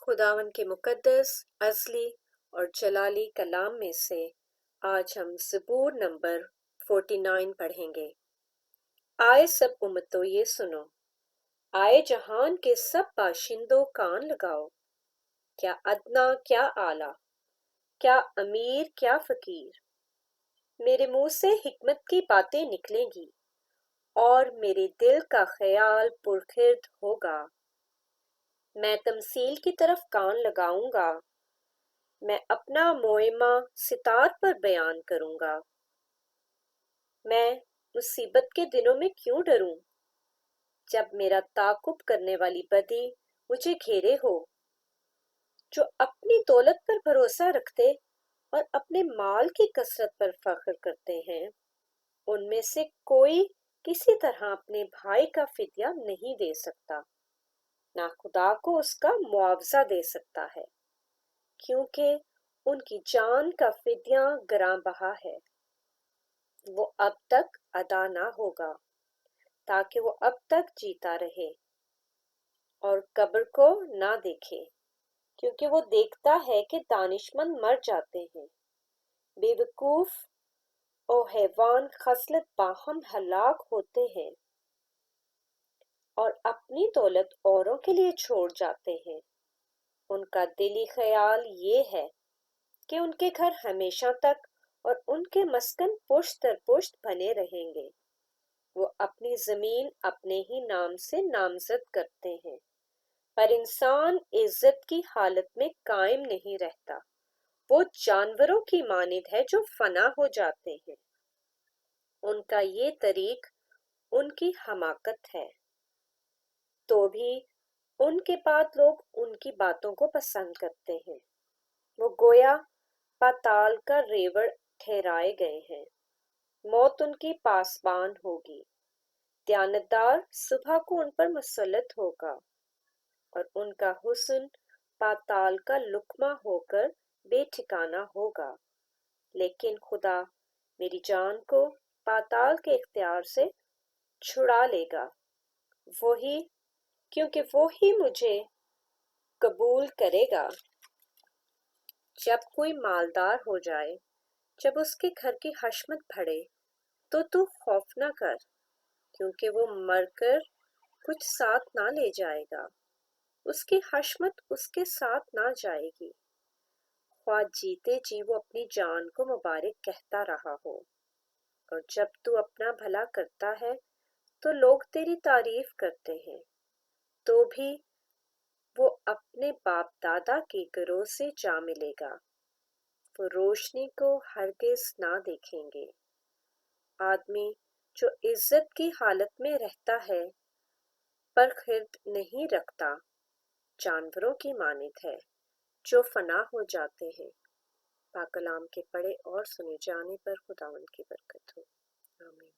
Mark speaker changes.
Speaker 1: خداوند کے مقدس، ازلی اور جلالی کلام میں سے آج ہم زبور نمبر 49 پڑھیں گے۔ آئے سب امتوں یہ سنو، آئے جہان کے سب باشندوں کان لگاؤ، کیا ادنا کیا اعلیٰ، کیا امیر کیا فقیر، میرے منہ سے حکمت کی باتیں نکلیں گی اور میرے دل کا خیال پرخرد ہوگا۔ میں تمثیل کی طرف کان لگاؤں گا، میں اپنا معمہ ستار پر بیان کروں گا۔ میں مصیبت کے دنوں میں کیوں ڈروں، جب میرا تعاقب کرنے والی بدی مجھے گھیرے ہو۔ جو اپنی دولت پر بھروسہ رکھتے اور اپنے مال کی کثرت پر فخر کرتے ہیں، ان میں سے کوئی کسی طرح اپنے بھائی کا فدیہ نہیں دے سکتا، نہ خدا کو اس کا معاوضہ دے سکتا ہے، کیونکہ ان کی جان کا فدیہ گراں بہا ہے۔ وہ اب تک ادا نہ ہوگا تاکہ وہ اب تک جیتا رہے اور قبر کو نہ دیکھے، کیونکہ وہ دیکھتا ہے کہ دانشمند مر جاتے ہیں۔ بے وقوف و حیوان خصلت باہم ہلاک ہوتے ہیں اور اپنی دولت اوروں کے لیے چھوڑ جاتے ہیں۔ ان کا دلی خیال یہ ہے کہ ان کے گھر ہمیشہ تک اور ان کے مسکن پشت در پشت بنے رہیں گے۔ وہ اپنی زمین اپنے ہی نام سے نامزد کرتے ہیں، پر انسان عزت کی حالت میں قائم نہیں رہتا۔ وہ جانوروں کی مانند ہے جو فنا ہو جاتے ہیں۔ ان کا یہ طریق ان کی حماقت ہے، تو بھی ان کے بعد لوگ ان کی باتوں کو پسند کرتے ہیں۔ وہ گویا پاتال کا ریوڑ ٹھہرائے گئے ہیں، موت ان کی پاسبان ہوگی۔ دیانتدار صبح کو ان پر مسلط ہوگا اور ان کا حسن پاتال کا لقمہ ہو کر بے ٹھکانہ ہوگا، لیکن خدا میری جان کو پاتال کے اختیار سے چھڑا لے گا، وہی کیونکہ وہی مجھے قبول کرے گا۔ جب کوئی مالدار ہو جائے، جب اس کے گھر کی حشمت بڑھے، تو خوف نہ کر، کیونکہ وہ مر کر کچھ ساتھ نہ لے جائے گا، اس کی حشمت اس کے ساتھ نہ جائے گی۔ خواہ جیتے جی وہ اپنی جان کو مبارک کہتا رہا ہو، اور جب تو اپنا بھلا کرتا ہے تو لوگ تیری تعریف کرتے ہیں، تو بھی وہ اپنے باپ دادا کے گروہ سے جا ملے گا، وہ روشنی کو ہرگز نہ دیکھیں گے۔ آدمی جو عزت کی حالت میں رہتا ہے پر خرد نہیں رکھتا، جانوروں کی مانند ہے جو فنا ہو جاتے ہیں۔ پاک کلام کے پڑھے اور سنے جانے پر خداوند کی برکت ہو۔ آمین۔